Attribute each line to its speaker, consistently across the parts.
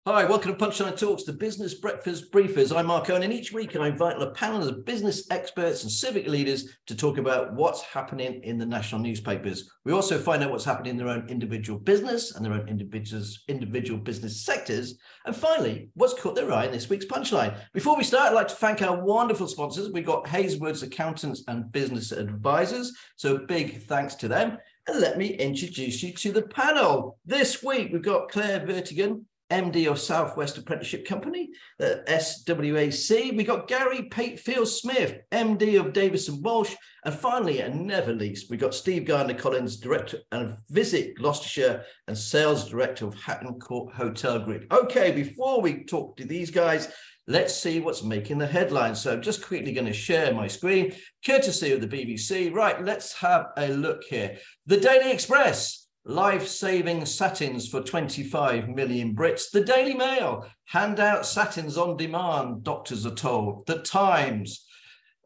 Speaker 1: Hi, welcome to Punchline Talks, the business breakfast briefers. I'm Mark Owen, and each week I invite a panel of business experts and civic leaders to talk about what's happening in the national newspapers. We also find out what's happening in their own individual business and their own individual business sectors. And finally, what's caught their eye in this week's Punchline. Before we start, I'd like to thank our wonderful sponsors. We've got Hazelwood's Accountants and Business Advisors, so big thanks to them. And let me introduce you to the panel. This week, we've got Clare Vertigen, MD of South West Apprenticeship Company, SWAC. We got Gary Patefield Smith, MD of Davison Walsh. And finally, and never least, we got Steve Gardner Collins, Director of Visit Gloucestershire and Sales Director of Hatton Court Hotel Group. Okay, before we talk to these guys, let's see what's making the headlines. So I'm just quickly going to share my screen, courtesy of the BBC. Right, let's have a look here. The Daily Express. Life-saving satins for 25 million Brits. The Daily Mail, hand out satins on demand, doctors are told. The Times,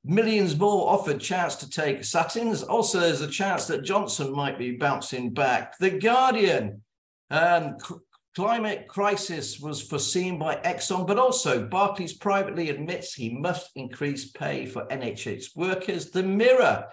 Speaker 1: millions more offered chance to take satins. Also, there's a chance that Johnson might be bouncing back. The Guardian, climate crisis was foreseen by Exxon, but also Barclays privately admits he must increase pay for NHS workers. The Mirror,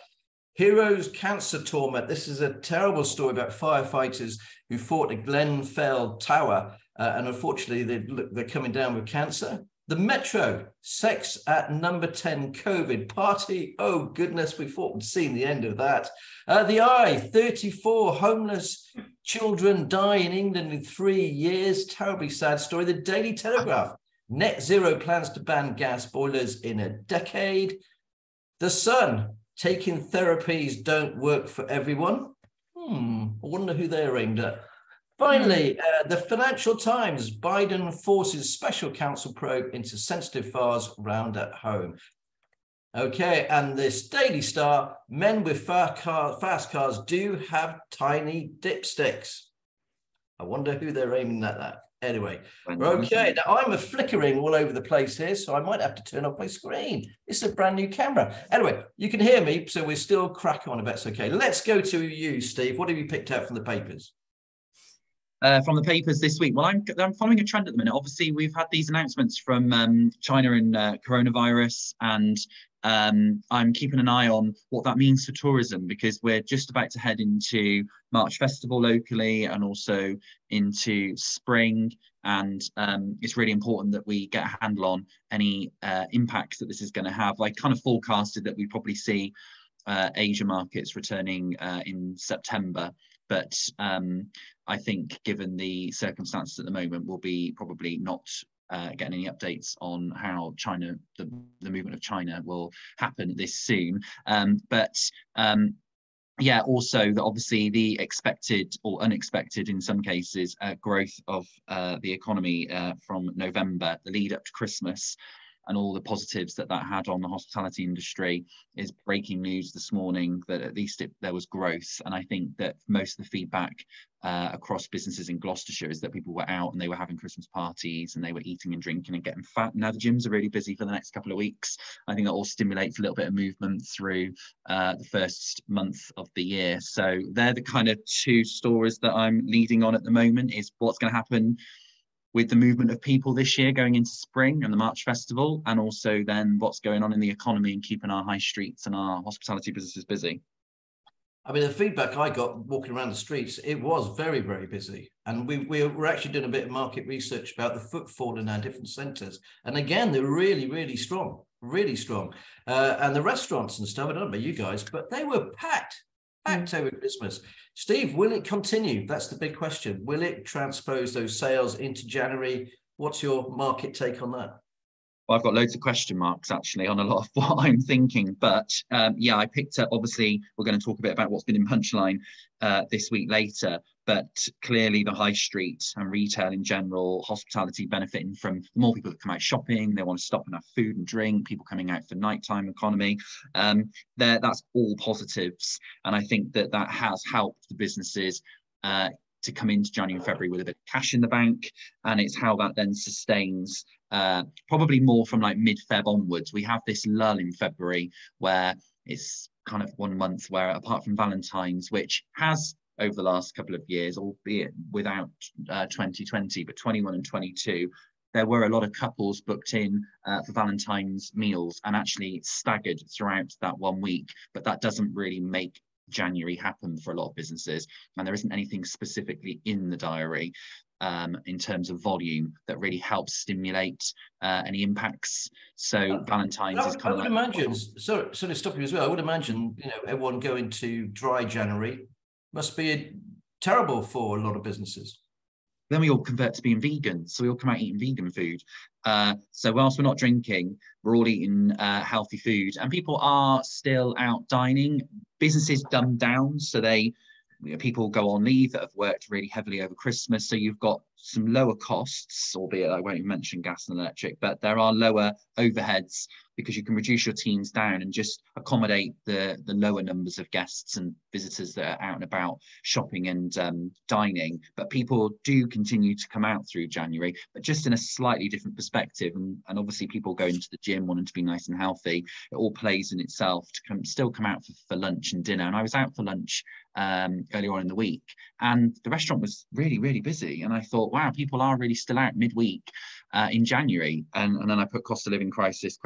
Speaker 1: Heroes Cancer Torment. This is a terrible story about firefighters who fought at Glenfell Tower, and unfortunately they're coming down with cancer. The Metro, sex at number 10 COVID party. Oh goodness, we thought we'd seen the end of that. The Eye, 34 homeless children die in England in 3 years. Terribly sad story. The Daily Telegraph, net zero plans to ban gas boilers in a decade. The Sun, taking therapies don't work for everyone. I wonder who they're aimed at. Finally, the Financial Times, Biden forces special counsel probe into sensitive files round at home. Okay, and this Daily Star, men with fast cars do have tiny dipsticks. I wonder who they're aiming at. Anyway, okay, now I'm flickering all over the place here, so I might have to turn off my screen. It's a brand new camera. Anyway, you can hear me, so we're still cracking on if that's okay. Let's go to you, Steve. What have you picked out from the papers?
Speaker 2: From the papers this week, well, I'm following a trend at the minute. Obviously, we've had these announcements from China and coronavirus, and I'm keeping an eye on what that means for tourism, because we're just about to head into March Festival locally and also into spring, and it's really important that we get a handle on any impacts that this is going to have. I kind of forecasted that we probably see Asia markets returning in September, but I think given the circumstances at the moment, we'll be probably not getting any updates on how China, the movement of China will happen this soon. Yeah, also that obviously the expected or unexpected in some cases growth of the economy from November, the lead up to Christmas, and all the positives that had on the hospitality industry is breaking news this morning that at least there was growth. And I think that most of the feedback across businesses in Gloucestershire is that people were out and they were having Christmas parties and they were eating and drinking and getting fat. Now the gyms are really busy for the next couple of weeks. I think that all stimulates a little bit of movement through the first month of the year. So they're the kind of two stories that I'm leading on at the moment, is what's going to happen with the movement of people this year going into spring and the March Festival, and also then what's going on in the economy and keeping our high streets and our hospitality businesses busy.
Speaker 1: I mean, the feedback I got walking around the streets, it was very, very busy. And we're actually doing a bit of market research about the footfall in our different centres. And again, they're really, really strong, really strong. And the restaurants and stuff, I don't know about you guys, but they were packed over Christmas. Steve, will it continue? That's the big question. Will it transpose those sales into January? What's your market take on that?
Speaker 2: Well, I've got loads of question marks actually on a lot of what I'm thinking, but yeah, I picked up, obviously we're going to talk a bit about what's been in Punchline this week later, but clearly the high street and retail in general, hospitality benefiting from the more people that come out shopping, they want to stop and have food and drink, people coming out for nighttime economy, that's all positives. And I think that has helped the businesses to come into January and February with a bit of cash in the bank, and it's how that then sustains probably more from like mid-Feb onwards. We have this lull in February where it's kind of 1 month where, apart from Valentine's, which has over the last couple of years, albeit without 2020, but 21 and 22, there were a lot of couples booked in for Valentine's meals and actually staggered throughout that 1 week. But that doesn't really make January happen for a lot of businesses. And there isn't anything specifically in the diary in terms of volume that really helps stimulate any impacts. So Valentine's is kind of like...
Speaker 1: imagine, sorry to stop you as well. I would imagine, everyone going to dry January must be terrible for a lot of businesses.
Speaker 2: Then we all convert to being vegan. So we all come out eating vegan food. So whilst we're not drinking, we're all eating healthy food, and people are still out dining. Businesses dumb down, so people go on leave that have worked really heavily over Christmas. So you've got some lower costs, albeit I won't even mention gas and electric, but there are lower overheads because you can reduce your teams down and just accommodate the lower numbers of guests and visitors that are out and about shopping and dining. But people do continue to come out through January, but just in a slightly different perspective. And obviously people going to the gym wanting to be nice and healthy, it all plays in itself to still come out for lunch and dinner. And I was out for lunch earlier on in the week, and the restaurant was really, really busy. And I thought, wow, people are really still out midweek in January. And then I put cost of living crisis,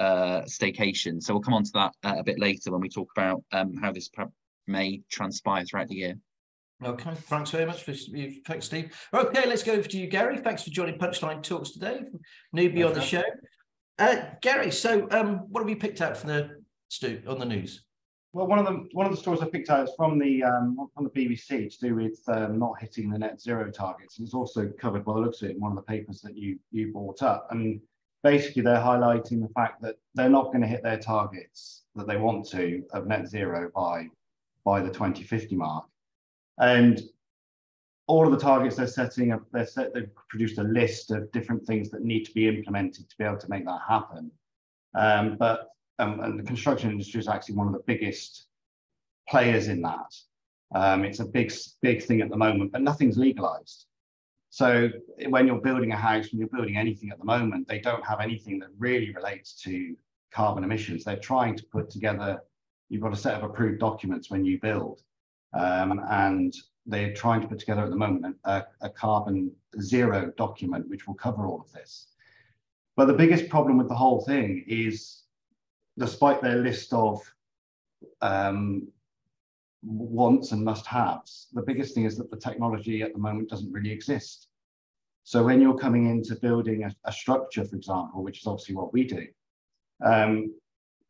Speaker 2: staycation. So we'll come on to that a bit later when we talk about how this may transpire throughout the year.
Speaker 1: Okay, thanks very much. Thanks, Steve. Okay, let's go over to you, Gary. Thanks for joining Punchline Talks today. Newbie on the show. Gary, so what have you picked out from on the news?
Speaker 3: Well, one of the stories I picked out is from the BBC to do with not hitting the net zero targets, and it's also covered by the looks of it in one of the papers that you brought up. And basically, they're highlighting the fact that they're not going to hit their targets that they want to of net zero by the 2050 mark. And all of the targets they're setting up, they've produced a list of different things that need to be implemented to be able to make that happen. And the construction industry is actually one of the biggest players in that. It's a big thing at the moment, but nothing's legalized. So when you're building a house, when you're building anything at the moment, they don't have anything that really relates to carbon emissions. They're trying to put together, you've got a set of approved documents when you build, and they're trying to put together at the moment a carbon zero document, which will cover all of this. But the biggest problem with the whole thing is, despite their list of wants and must-haves, the biggest thing is that the technology at the moment doesn't really exist. So when you're coming into building a structure, for example, which is obviously what we do,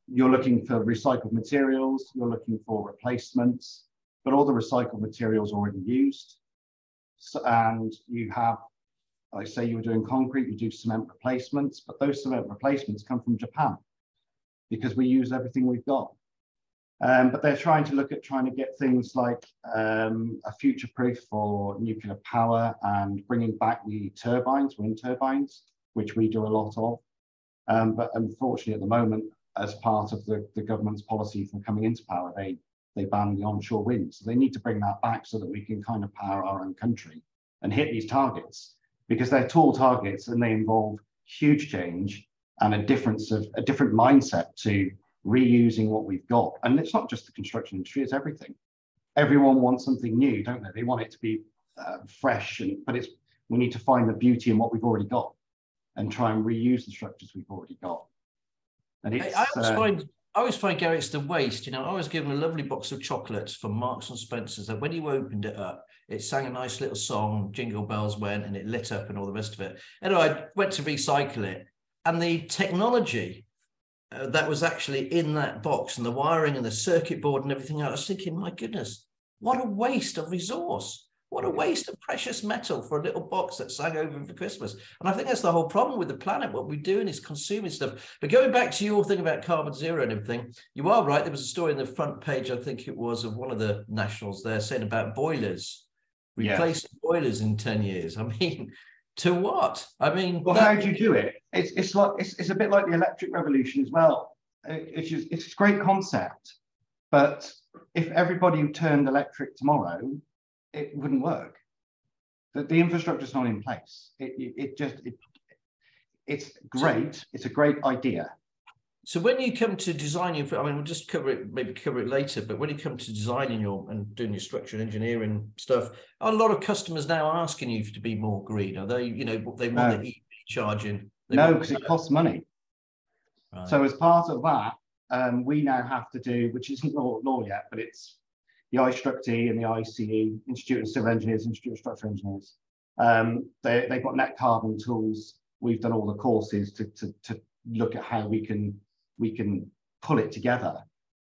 Speaker 3: you're looking for recycled materials, you're looking for replacements, but all the recycled materials already used. So, and you have, like say you were doing concrete, you do cement replacements, but those cement replacements come from Japan because we use everything we've got. But they're trying to get things like a future proof for nuclear power and bringing back the turbines, wind turbines, which we do a lot of. But unfortunately, at the moment, as part of the government's policy for coming into power, they ban the onshore wind. So they need to bring that back so that we can kind of power our own country and hit these targets, because they're tall targets and they involve huge change and a different mindset to reusing what we've got. And it's not just the construction industry, it's everything. Everyone wants something new, don't they? They want it to be fresh, but we need to find the beauty in what we've already got and try and reuse the structures we've already got. And it's,
Speaker 1: I always find, Gary, it's the waste. I was given a lovely box of chocolates from Marks and Spencer's that when you opened it up, it sang a nice little song, Jingle Bells went, and it lit up and all the rest of it. Anyway, I went to recycle it, and the technology that was actually in that box and the wiring and the circuit board and everything else, I was thinking, my goodness, what a waste of resource. What a waste of precious metal for a little box that sang over for Christmas. And I think that's the whole problem with the planet. What we're doing is consuming stuff. But going back to your thing about carbon zero and everything, you are right. There was a story in the front page, I think it was, of one of the nationals there saying about boilers, replacing boilers in 10 years. I mean, to what? I mean,
Speaker 3: well, how do you do it? It's a bit like the electric revolution as well. It's a great concept, but if everybody turned electric tomorrow, it wouldn't work. The infrastructure's not in place. It's great. It's a great idea,
Speaker 1: So when you come to designing, I mean, we'll just cover it later, but when you come to designing and doing your structural engineering stuff, are a lot of customers now asking you to be more green? Are they, they want the EV charging?
Speaker 3: No, because it costs money.
Speaker 1: Right.
Speaker 3: So as part of that, we now have to do, which isn't law yet, but it's the IStructE and the ICE, Institute of Civil Engineers, Institute of Structural Engineers. They've got net carbon tools. We've done all the courses to look at how we can pull it together.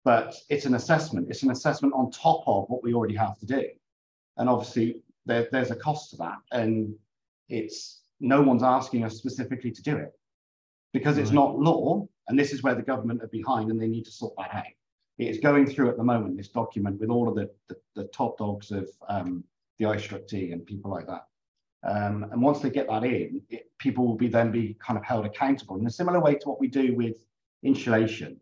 Speaker 3: But it's an assessment. It's an assessment on top of what we already have to do. And obviously there's a cost to that. And no one's asking us specifically to do it because it's not law. And this is where the government are behind and they need to sort that out. It is going through at the moment, this document with all of the top dogs of the IStructE and people like that. And once they get that in, people will then be kind of held accountable in a similar way to what we do with insulation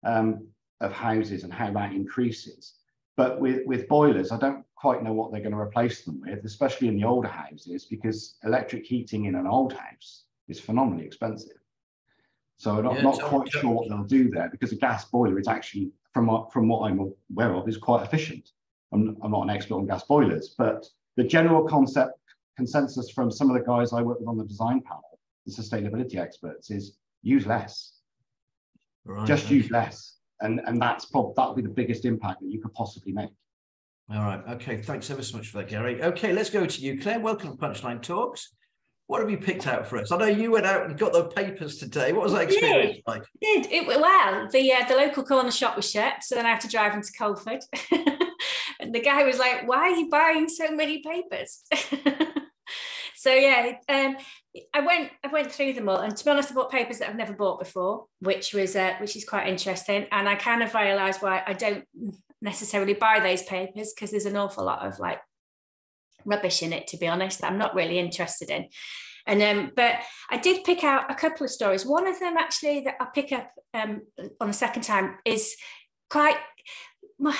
Speaker 3: of houses and how that increases. But with boilers, I don't quite know what they're going to replace them with, especially in the older houses, because electric heating in an old house is phenomenally expensive. So I'm not quite sure what they'll do there, because a gas boiler is actually, from what I'm aware of, is quite efficient. I'm not an expert on gas boilers, but the general consensus from some of the guys I work with on the design panel, the sustainability experts, is use less.
Speaker 1: Right,
Speaker 3: just use less. And that'll be the biggest impact that you could possibly make.
Speaker 1: All right. Okay. Thanks ever so much for that, Gary. Okay, let's go to you, Claire. Welcome to Punchline Talks. What have you picked out for us? I know you went out and got the papers today. What was that experience like?
Speaker 4: Well, the local corner shop was shut, so then I had to drive into Colford. And the guy was like, "Why are you buying so many papers?" So yeah, I went through them all, and to be honest, I bought papers that I've never bought before, which is quite interesting. And I kind of realised why I don't necessarily buy those papers, because there's an awful lot of like rubbish in it, to be honest, that I'm not really interested in. And but I did pick out a couple of stories. One of them actually that I pick up on the second time is quite.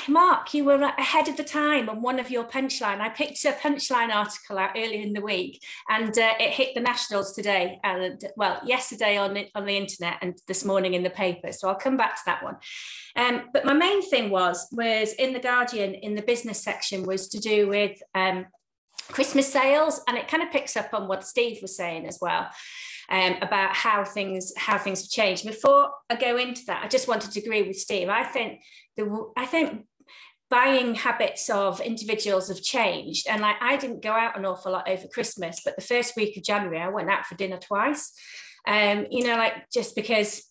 Speaker 4: Mark, you were ahead of the time on one of your Punchline. I picked a Punchline article out earlier in the week, and it hit the nationals today, and yesterday on the internet, and this morning in the paper. So I'll come back to that one. But my main thing was in the Guardian, in the business section, was to do with Christmas sales, and it kind of picks up on what Steve was saying as well. About how things have changed. Before I go into that, I just wanted to agree with Steve. I think buying habits of individuals have changed, and I didn't go out an awful lot over Christmas, but the first week of January I went out for dinner twice. Just because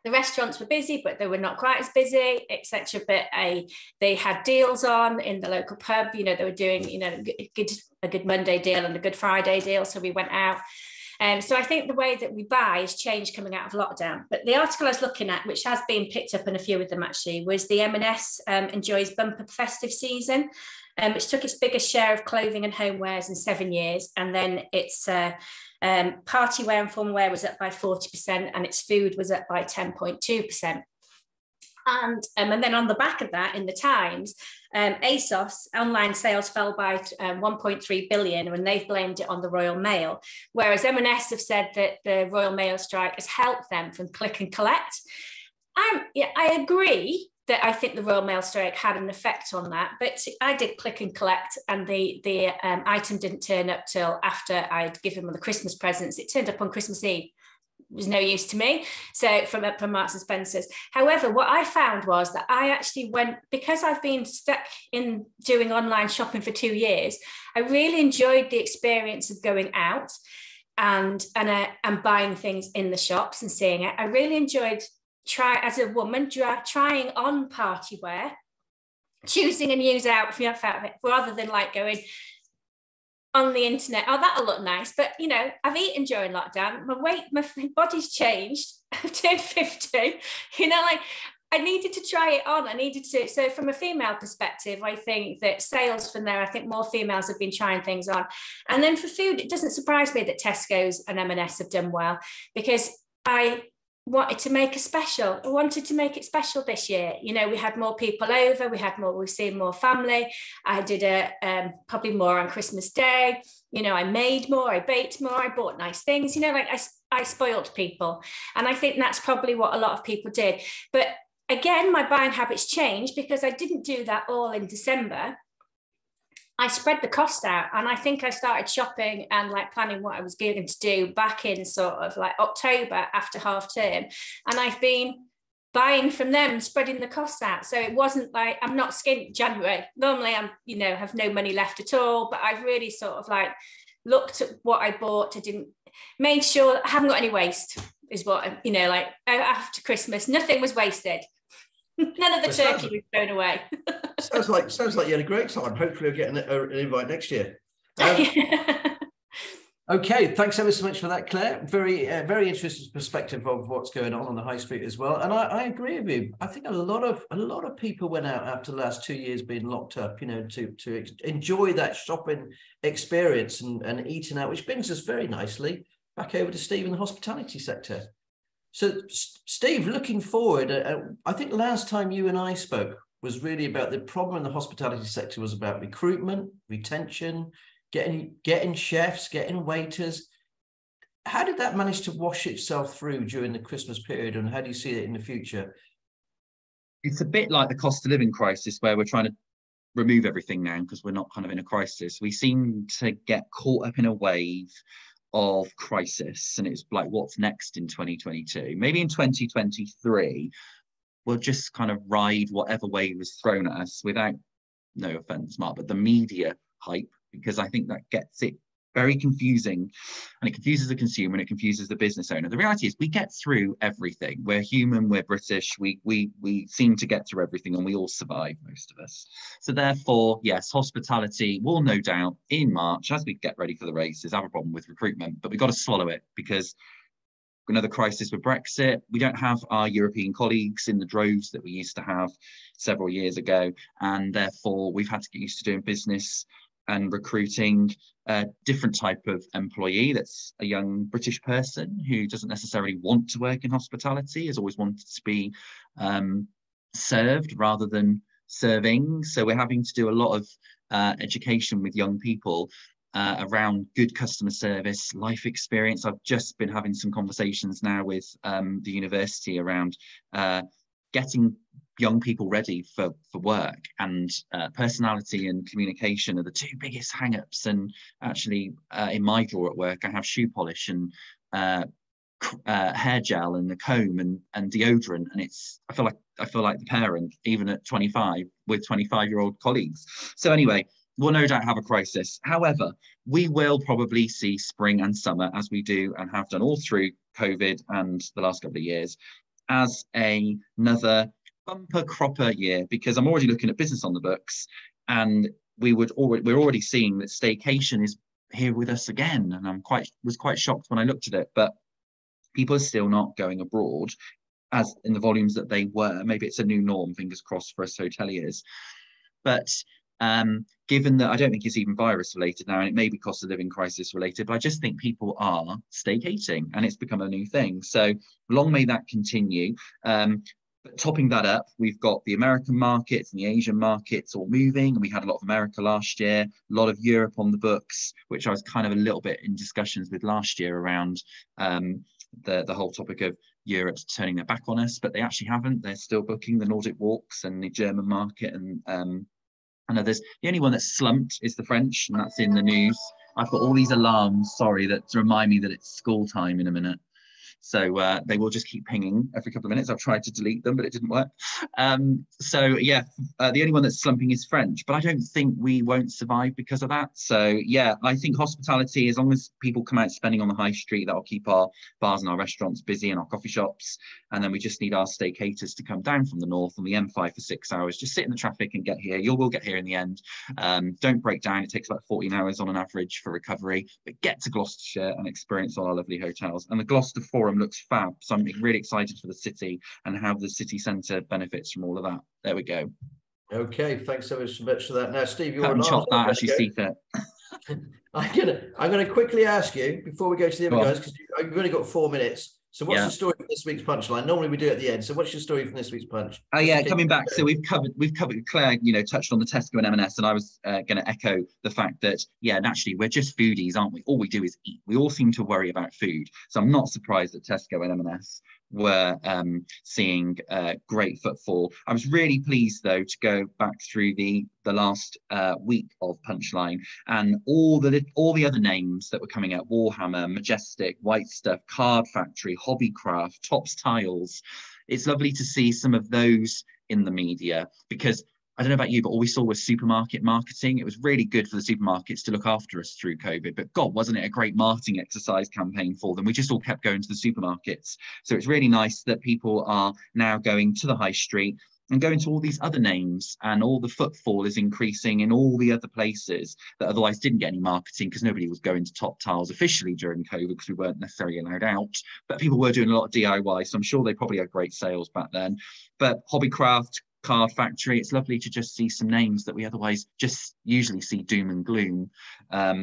Speaker 4: the restaurants were busy, but they were not quite as busy, etc. But they had deals on in the local pub. They were doing a good Monday deal and a Good Friday deal, so we went out. So I think the way that we buy has changed coming out of lockdown. But the article I was looking at, which has been picked up in a few of them actually, was the M&S enjoys bumper festive season, which took its biggest share of clothing and homewares in 7 years. And then its party wear and formal wear was up by 40%, and its food was up by 10.2%. And then on the back of that, in the Times, ASOS online sales fell by 1.3 billion, and they've blamed it on the Royal Mail. Whereas M&S have said that the Royal Mail strike has helped them from click and collect. I agree that I think the Royal Mail strike had an effect on that, but I did click and collect, and the item didn't turn up till after I'd given them the Christmas presents. It turned up on Christmas Eve. Was no use to me. So from Marks and Spencer's. However, what I found was that I actually went, because I've been stuck in doing online shopping for 2 years, I really enjoyed the experience of going out and buying things in the shops and seeing it. I really enjoyed as a woman trying on party wear, choosing a new outfit rather than like going on the internet, oh, that'll look nice. But, I've eaten during lockdown. My body's changed. I've turned 50. I needed to try it on. So from a female perspective, I think that sales from there, I think more females have been trying things on. And then for food, it doesn't surprise me that Tesco's and M&S have done well, because I wanted to make it special. I wanted to make it special this year. We had more people over, we've seen more family. I did probably more on Christmas Day. I made more, I baked more, I bought nice things. I I spoiled people. And I think that's probably what a lot of people did. But again, my buying habits changed because I didn't do that all in December. I spread the cost out, and I think I started shopping and like planning what I was going to do back in sort of like October after half term. And I've been buying from them, spreading the costs out. So it wasn't like, I'm not skint January. Normally I'm, you know, have no money left at all, but I've really sort of like looked at what I bought. Made sure I haven't got any waste is what, you know, like after Christmas, nothing was wasted. None of the turkey was thrown away.
Speaker 1: sounds like you had a great time. Hopefully you'll get an invite next year. Okay, thanks ever so much for that, Claire. Very interesting perspective of what's going on the high street as well. And I agree with you. I think a lot of people went out after the last 2 years being locked up, you know, to enjoy that shopping experience and eating out, which brings us very nicely back over to Steve in the hospitality sector. So, Steve, looking forward, I think last time you and I spoke was really about the problem in the hospitality sector was about recruitment, retention, getting chefs, getting waiters. How did that manage to wash itself through during the Christmas period, and how do you see it in the future?
Speaker 2: It's a bit like the cost of living crisis, where we're trying to remove everything now because we're not kind of in a crisis. We seem to get caught up in a wave of crisis, and it's like, what's next in 2022? Maybe in 2023 we'll just kind of ride whatever wave is thrown at us without, no offense, Mark, but the media hype, because I think that gets it very confusing, and it confuses the consumer and it confuses the business owner. The reality is we get through everything. We're human, we're British, we seem to get through everything, and we all survive, most of us. So therefore, yes, hospitality will no doubt in March, as we get ready for the races, have a problem with recruitment, but we've got to swallow it, because another crisis with Brexit. We don't have our European colleagues in the droves that we used to have several years ago, and therefore we've had to get used to doing business and recruiting a different type of employee that's a young British person who doesn't necessarily want to work in hospitality, has always wanted to be served rather than serving. So we're having to do a lot of education with young people around good customer service, life experience. I've just been having some conversations now with the university around getting young people ready for work, and personality and communication are the two biggest hang-ups. And actually in my drawer at work I have shoe polish and hair gel and the comb and deodorant, and I feel like the parent even at 25 with 25-year-old colleagues. So anyway, we'll no doubt have a crisis. However, we will probably see spring and summer, as we do and have done all through COVID and the last couple of years, as another bumper cropper year, because I'm already looking at business on the books, and we're already seeing that staycation is here with us again. And I was quite shocked when I looked at it, but people are still not going abroad as in the volumes that they were. Maybe it's a new norm, fingers crossed for us hoteliers. But given that I don't think it's even virus related now, and it may be cost of living crisis related, but I just think people are staycating and it's become a new thing. So long may that continue. But topping that up, we've got the American markets and the Asian markets all moving. And we had a lot of America last year, a lot of Europe on the books, which I was kind of a little bit in discussions with last year around the whole topic of Europe turning their back on us, but they actually haven't. They're still booking the Nordic walks and the German market and others. The only one that's slumped is the French, and that's in the news. I've got all these alarms, sorry, that to remind me that it's school time in a minute. So they will just keep pinging every couple of minutes. I've tried to delete them, but it didn't work. So yeah, the only one that's slumping is French, but I don't think we won't survive because of that. So yeah, I think hospitality, as long as people come out spending on the high street, that'll keep our bars and our restaurants busy and our coffee shops. And then we just need our staycators to come down from the north on the M5 for 6 hours, just sit in the traffic and get here. You will get here in the end. Don't break down. It takes about 14 hours on an average for recovery, but get to Gloucestershire and experience all our lovely hotels. And the Gloucester Forum looks fab, so I'm really excited for the city and how the city centre benefits from all of that. There we go.
Speaker 1: Okay, thanks so much for that. Now, Steve,
Speaker 2: you're chop that as you see fit.
Speaker 1: I'm gonna quickly ask you before we go to the other guys, because you've only got 4 minutes. So what's your story for this week's punchline? Normally we do it at the end. So what's your story from this week's punch?
Speaker 2: Oh yeah, coming back. So we've covered Claire, touched on the Tesco and M&S, and I was going to echo the fact that, yeah, naturally we're just foodies, aren't we? All we do is eat. We all seem to worry about food. So I'm not surprised that Tesco and M&S were seeing great footfall. I was really pleased though to go back through the last week of Punchline and all the other names that were coming out: Warhammer, Majestic, White Stuff, Card Factory, Hobbycraft, Tops Tiles. It's lovely to see some of those in the media, because I don't know about you, but all we saw was supermarket marketing. It was really good for the supermarkets to look after us through COVID, but God, wasn't it a great marketing exercise campaign for them? We just all kept going to the supermarkets. So it's really nice that people are now going to the high street and going to all these other names, and all the footfall is increasing in all the other places that otherwise didn't get any marketing, because nobody was going to Top Tiles officially during COVID because we weren't necessarily allowed out, but people were doing a lot of DIY. So I'm sure they probably had great sales back then. But Hobbycraft, Card Factory, it's lovely to just see some names that we otherwise just usually see doom and gloom. But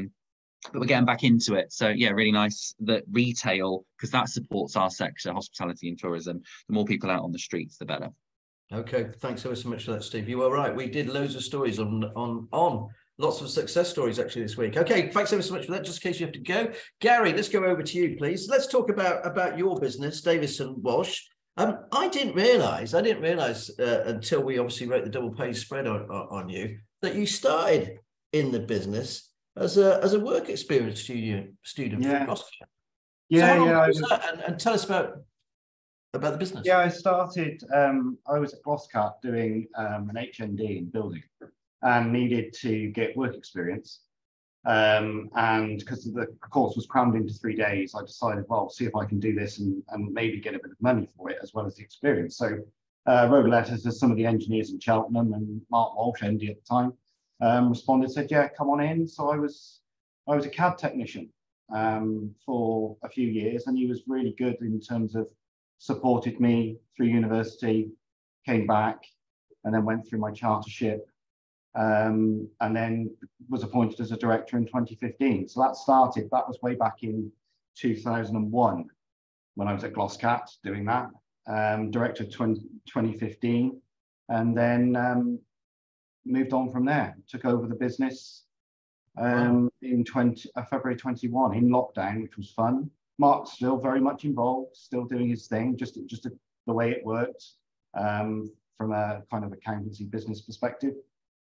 Speaker 2: we're getting back into it. So yeah, really nice that retail, because that supports our sector, hospitality and tourism. The more people out on the streets, the better.
Speaker 1: Okay, thanks ever so much for that, Steve. You were right. We did loads of stories on lots of success stories actually this week. Okay, thanks ever so much for that. Just in case you have to go, Gary, let's go over to you, please. Let's talk about your business, Davison Walsh. I didn't realise until we obviously wrote the double page spread on you, that you started in the business as a work experience student from Gloucestershire. And tell us about the business.
Speaker 3: Yeah, I started, I was at Gloucestershire doing an HND in building and needed to get work experience. And because the course was crammed into 3 days, I decided, well, see if I can do this and maybe get a bit of money for it as well as the experience. So wrote letters to some of the engineers in Cheltenham, and Mark Walsh, MD at the time, responded, said, yeah, come on in. So I was a CAD technician for a few years, and he was really good in terms of supported me through university, came back, and then went through my chartership. And then was appointed as a director in 2015. So that was way back in 2001 when I was at Gloucestershire doing that. Director 2015, and then moved on from there. Took over the business in February 21 in lockdown, which was fun. Mark's still very much involved, still doing his thing, just the way it worked from a kind of accountancy business perspective.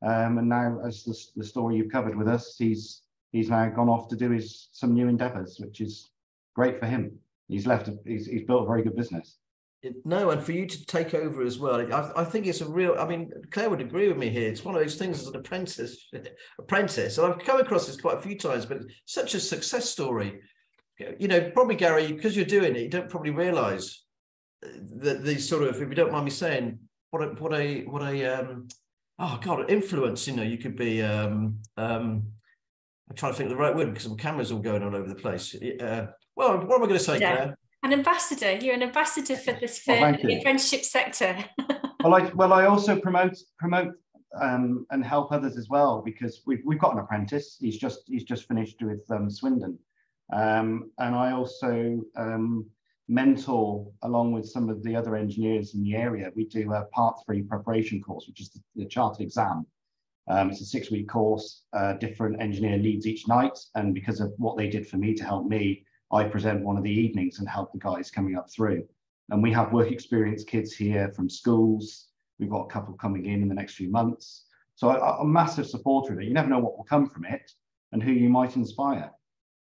Speaker 3: And now, as the story you've covered with us, he's now gone off to do some new endeavours, which is great for him. He's built a very good business.
Speaker 1: And for you to take over as well, I think it's a real, I mean, Claire would agree with me here. It's one of those things as an apprentice, and I've come across this quite a few times, but such a success story. Probably, Gary, because you're doing it, you don't probably realise that these sort of, if you don't mind me saying, what a influence, you could be, I'm trying to think of the right word because the cameras all going all over the place. Well, what am I going to say, Claire?
Speaker 4: An ambassador. You're an ambassador for this, for the apprenticeship sector.
Speaker 3: well, I also promote and help others as well, because we've got an apprentice. He's just finished with Swindon, and I also mentor along with some of the other engineers in the area. We do a Part 3 preparation course, which is the chartered exam. It's a 6-week course. Different engineer leads each night, and because of what they did for me to help me, I present one of the evenings and help the guys coming up through. And we have work experience kids here from schools. We've got a couple coming in the next few months. So I'm a massive supporter of it. You never know what will come from it and who you might inspire.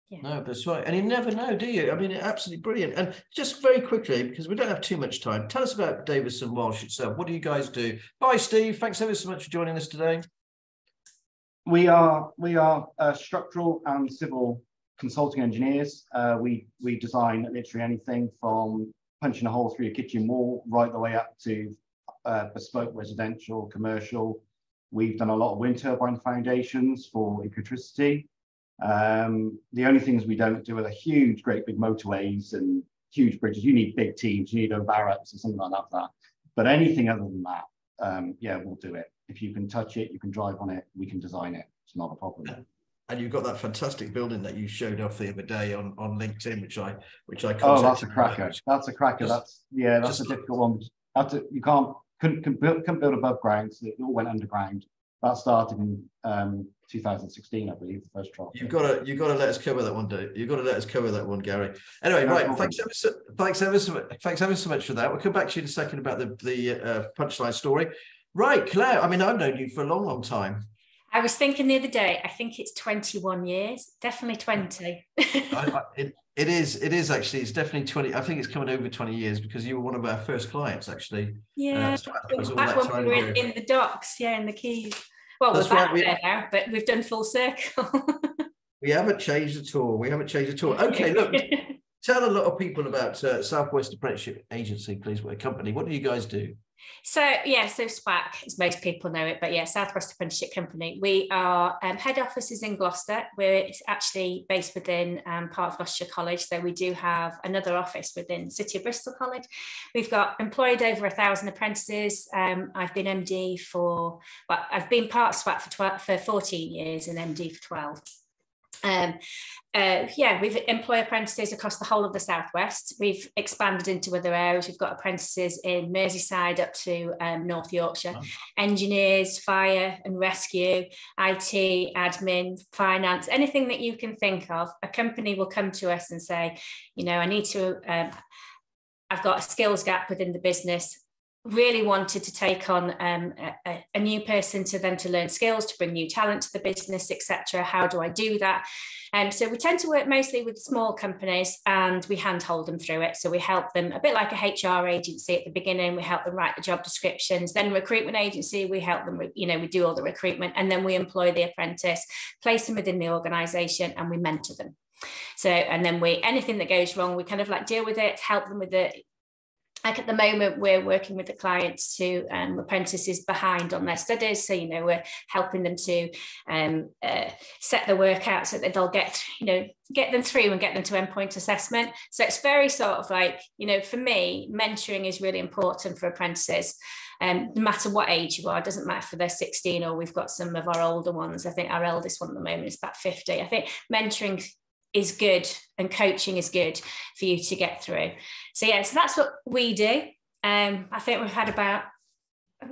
Speaker 4: Yeah.
Speaker 1: No, that's right. And you never know, do you? I mean, absolutely brilliant. And just very quickly, because we don't have too much time, tell us about Davison Walsh itself. What do you guys do? Bye, Steve. Thanks ever so much for joining us today.
Speaker 3: We are structural and civil consulting engineers. We design literally anything from punching a hole through your kitchen wall right the way up to bespoke residential, commercial. We've done a lot of wind turbine foundations for electricity. The only things we don't do are the great big motorways and huge bridges. You need big teams, you need a barracks or something like that for that. But anything other than that, yeah, we'll do it. If you can touch it, you can drive on it, we can design it. It's not a problem.
Speaker 1: And you've got that fantastic building that you showed off the other day on LinkedIn, which I
Speaker 3: oh, that's a cracker. That's a cracker. That's a difficult one. You couldn't build above ground, so it all went underground. That started in 2016, I believe, the first trial.
Speaker 1: You've got to let us cover that one, Dave. You've got to let us cover that one, Gary. Anyway, right. Thanks ever so much for that. We'll come back to you in a second about the Punchline story. Right, Claire. I mean, I've known you for a long, long time.
Speaker 4: I was thinking the other day, I think it's 21 years, definitely 20.
Speaker 1: It is actually, it's definitely 20. I think it's coming over 20 years because you were one of our first clients, actually.
Speaker 4: Yeah, back when we were in the docks, in the quays. Well, that's we're back there now, but we've done full circle.
Speaker 1: We haven't changed at all. Okay, look, tell a lot of people about South West Apprenticeship Agency, please. What a company. What do you guys do?
Speaker 4: So SWAC, as most people know it, but South West Apprenticeship Company. We are head office is in Gloucester. We're actually based within part of Gloucestershire College, though we do have another office within City of Bristol College. We've got employed over 1,000 apprentices. I've been MD I've been part of SWAC for 14 years and MD for 12. We've employed apprentices across the whole of the South West. We've expanded into other areas. We've got apprentices in Merseyside up to North Yorkshire, engineers, fire and rescue, IT, admin, finance, anything that you can think of. A company will come to us and say, I've got a skills gap within the business. Really wanted to take on a new person to learn skills, to bring new talent to the business, etc. How do I do that? So we tend to work mostly with small companies and we handhold them through it. So we help them a bit like a HR agency at the beginning. We help them write the job descriptions. Then recruitment agency, we help them, we do all the recruitment, and then we employ the apprentice, place them within the organisation, and we mentor them. So, and then anything that goes wrong, we kind of like deal with it, help them with it. Like at the moment, we're working with the clients to apprentices behind on their studies. So, we're helping them to set the work out so that they'll get them through and get them to endpoint assessment. So it's very sort of like, for me, mentoring is really important for apprentices. No matter what age you are, it doesn't matter if they're 16 or we've got some of our older ones. I think our eldest one at the moment is about 50. I think mentoring is good and coaching is good for you to get through. So that's what we do. I think we've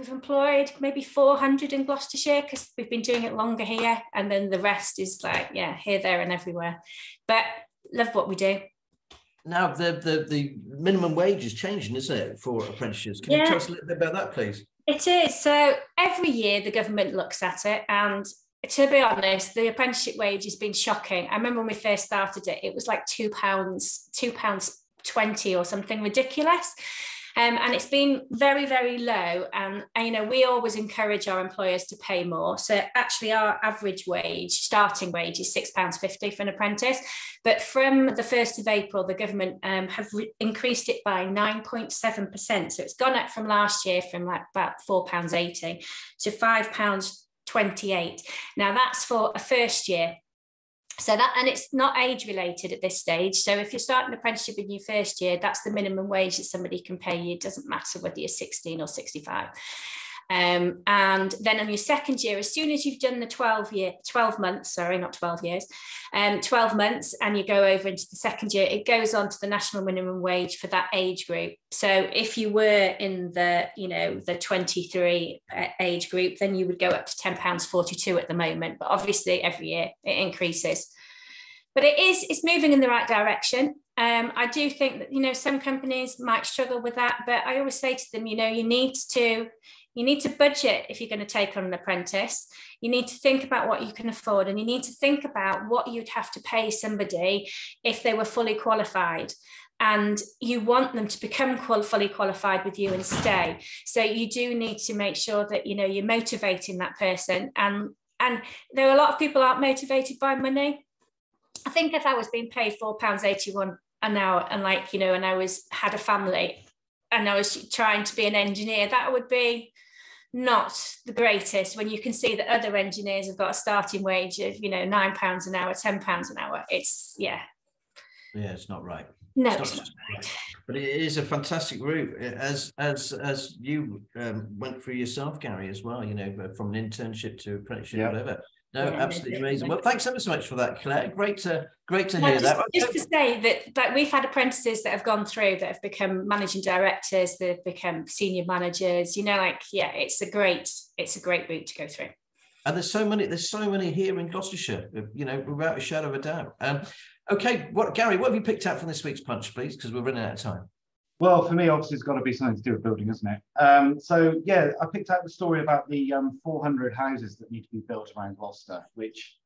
Speaker 4: employed maybe 400 in Gloucestershire because we've been doing it longer here, and then the rest is like here, there and everywhere. But love what we do.
Speaker 1: Now the minimum wage is changing, isn't it, for apprentices? Can you tell us a little bit about that, please?
Speaker 4: It is. So every year the government looks at it, and to be honest, the apprenticeship wage has been shocking. I remember when we first started it, it was like £2.20 or something ridiculous. And it's been very, very low. And we always encourage our employers to pay more. So actually our average wage, starting wage, is £6.50 for an apprentice. But from the 1st of April, the government have increased it by 9.7%. So it's gone up from last year from like about £4.80 to £5.28. Now that's for a first year. So that, and it's not age related at this stage. So if you're starting an apprenticeship in your first year, that's the minimum wage that somebody can pay you. It doesn't matter whether you're 16 or 65. And then on your second year, as soon as you've done the 12 months, and you go over into the second year, it goes on to the national minimum wage for that age group. So if you were in the 23 age group, then you would go up to £10.42 at the moment. But obviously every year it increases. But it's moving in the right direction. I do think that, some companies might struggle with that, but I always say to them, you need to budget if you're going to take on an apprentice. You need to think about what you can afford, and you need to think about what you'd have to pay somebody if they were fully qualified. And you want them to become fully qualified with you and stay. So you do need to make sure that, you're motivating that person. And there are a lot of people aren't motivated by money. I think if I was being paid £4.81 an hour and and I had a family and I was trying to be an engineer, that would be not the greatest when you can see that other engineers have got a starting wage of, £9 an hour, £10 an hour. It's,
Speaker 1: it's not right.
Speaker 4: No, it's not right.
Speaker 1: But it is a fantastic route, as you went through yourself, Gary, as well, from an internship to apprenticeship, whatever. No,
Speaker 4: Yeah,
Speaker 1: absolutely
Speaker 4: no,
Speaker 1: amazing. Well, thanks ever so much for that, Claire. Great to hear that.
Speaker 4: Just to say that we've had apprentices that have gone through that have become managing directors, they've become senior managers. You know, like, yeah, it's a great route to go through. And
Speaker 1: there's so many here in Gloucestershire, you know, without a shadow of a doubt. Okay, Gary, what have you picked out from this week's Punch, please? Because we're running out of time.
Speaker 3: Well, for me, obviously, it's got to be something to do with building, isn't it? So, yeah, I picked out the story about the 400 houses that need to be built around Gloucester, which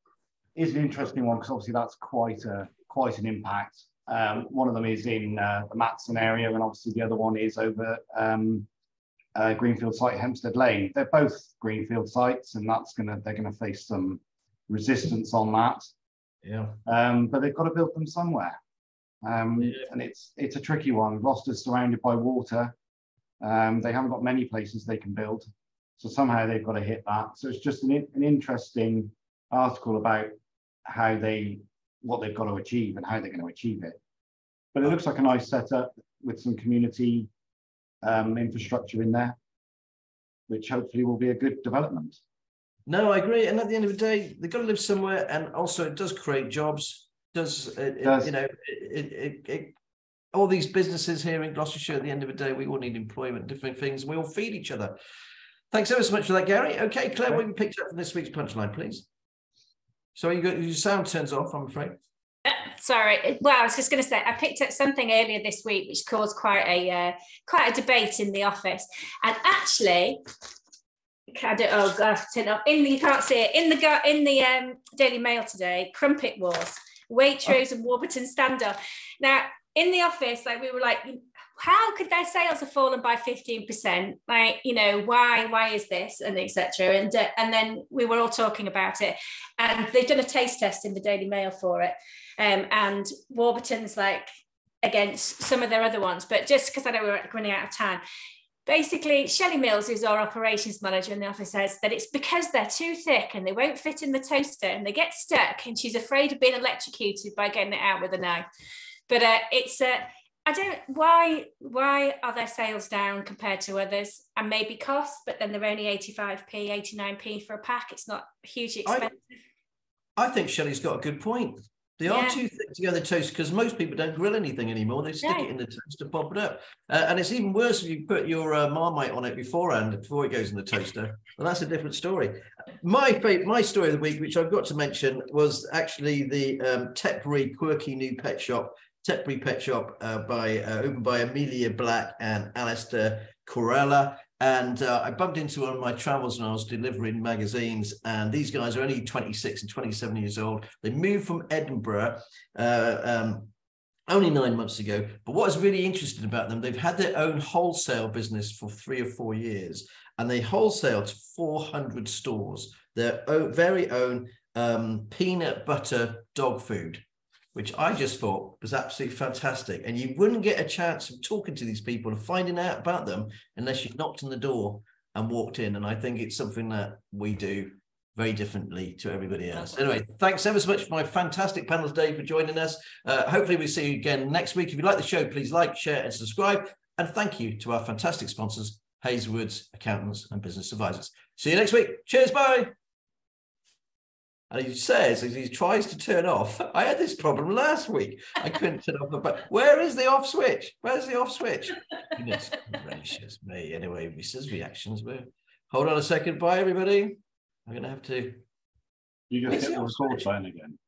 Speaker 3: is an interesting one because obviously that's quite an impact. One of them is in the Matson area, and obviously the other one is over Greenfield site, Hempstead Lane. They're both Greenfield sites, and they're gonna face some resistance on that.
Speaker 1: Yeah.
Speaker 3: But they've got to build them somewhere. And it's a tricky one. Gloucester's surrounded by water. They haven't got many places they can build, so somehow they've got to hit that. So it's just an interesting article about what they've got to achieve and how they're going to achieve it. But it looks like a nice setup with some community infrastructure in there, which hopefully will be a good development. No, I agree. And at the end of the day, they've got to live somewhere, and also it does create jobs. You know, all these businesses here in Gloucestershire, at the end of the day, we all need employment, different things. We all feed each other. Thanks ever so much for that, Gary. Okay, Claire, what have you picked up from this week's Punchline, please? So your sound turns off, I'm afraid.
Speaker 4: Sorry. Well, I was just going to say, I picked up something earlier this week which caused quite a debate in the office. And actually, you can't see it in the Daily Mail today. Crumpet wars. Waitrose and Warburton standoff. Now, in the office, like, we were like, how could their sales have fallen by 15%? Like, you know, why is this, and etc. And then we were all talking about it, and they've done a taste test in the Daily Mail for it, and Warburton's like against some of their other ones, but just because I know we're running out of time. Basically, Shelley Mills, who's our operations manager in the office, says that it's because they're too thick and they won't fit in the toaster and they get stuck, and she's afraid of being electrocuted by getting it out with a knife. But why are their sales down compared to others? And maybe cost, but then they're only 85p, 89p for a pack. It's not hugely expensive. I think Shelley's got a good point. They are too thick to go in the toaster, because most people don't grill anything anymore. They stick it in the toaster, pop it up. And it's even worse if you put your Marmite on it beforehand, before it goes in the toaster. Well, that's a different story. My story of the week, which I've got to mention, was actually the Tetbury quirky new pet shop, Tetbury Pet Shop, opened by Amelia Black and Alistair Corella. And I bumped into one of my travels when I was delivering magazines, and these guys are only 26 and 27 years old. They moved from Edinburgh only 9 months ago. But what is really interesting about them, they've had their own wholesale business for 3 or 4 years, and they wholesale to 400 stores, their very own peanut butter dog food, which I just thought was absolutely fantastic. And you wouldn't get a chance of talking to these people and finding out about them unless you knocked on the door and walked in. And I think it's something that we do very differently to everybody else. Anyway, thanks ever so much for my fantastic panel today for joining us. Hopefully we'll see you again next week. If you like the show, please like, share and subscribe. And thank you to our fantastic sponsors, Hazelwood's Accountants and Business Advisors. See you next week. Cheers, bye. And he says, as he tries to turn off, I had this problem last week. I couldn't turn off the button. Where is the off switch? Where's the off switch? Goodness gracious me. Anyway, he says reactions. Hold on a second. Bye, everybody. I'm going to have to... You just hit the record button again.